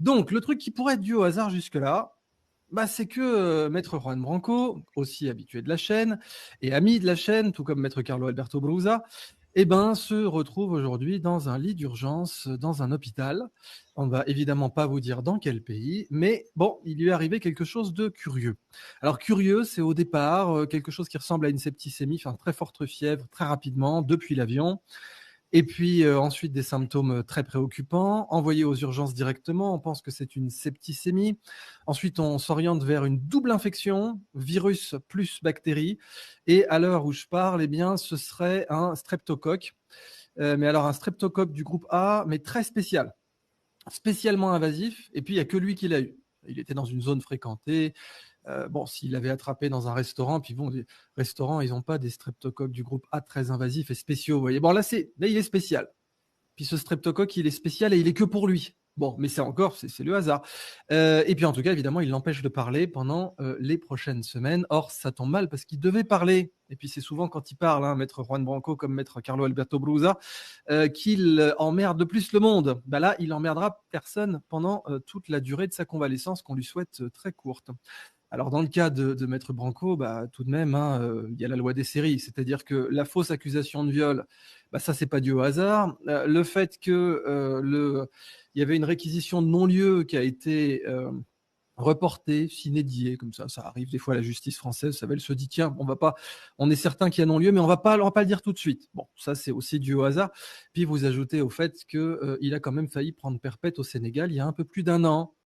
Donc, le truc qui pourrait être dû au hasard jusque-là, bah, c'est que Maître Juan Branco, aussi habitué de la chaîne et ami de la chaîne, tout comme Maître Carlo Alberto Brusa, eh ben, se retrouve aujourd'hui dans un lit d'urgence, dans un hôpital. On ne va évidemment pas vous dire dans quel pays, mais bon, il lui est arrivé quelque chose de curieux. Alors curieux, c'est au départ quelque chose qui ressemble à une septicémie, enfin très forte fièvre, très rapidement, depuis l'avion. Et puis ensuite des symptômes très préoccupants, envoyés aux urgences directement, on pense que c'est une septicémie. Ensuite, on s'oriente vers une double infection, virus plus bactérie. Et à l'heure où je parle, eh bien, ce serait un streptocoque. Mais alors un streptocoque du groupe A, mais très spécial, spécialement invasif. Et puis il n'y a que lui qui l'a eu. Il était dans une zone fréquentée. Bon, s'il avait attrapé dans un restaurant, puis bon, les restaurants, ils n'ont pas des streptocoques du groupe A très invasifs et spéciaux, vous voyez. Bon, là, il est spécial. Puis ce streptocoque, il est spécial et il est que pour lui. Bon, mais c'est encore, c'est le hasard. Et puis en tout cas, évidemment, il l'empêche de parler pendant les prochaines semaines. Or, ça tombe mal parce qu'il devait parler. Et puis c'est souvent quand il parle, hein, Maître Juan Branco comme Maître Carlo Alberto Brusa, qu'il emmerde de plus le monde. Bah là, il emmerdera personne pendant toute la durée de sa convalescence qu'on lui souhaite très courte. Alors dans le cas de Maître Branco, bah, tout de même, hein, il y a la loi des séries, c'est-à-dire que la fausse accusation de viol, bah, ça c'est pas dû au hasard. Le fait que il y avait une réquisition de non-lieu qui a été reportée, sine comme ça arrive des fois à la justice française, ça va, elle se dit tiens, on est certain qu'il y a non-lieu, mais on va pas le dire tout de suite. Bon, ça c'est aussi dû au hasard. Puis vous ajoutez au fait que il a quand même failli prendre perpète au Sénégal il y a un peu plus d'un an.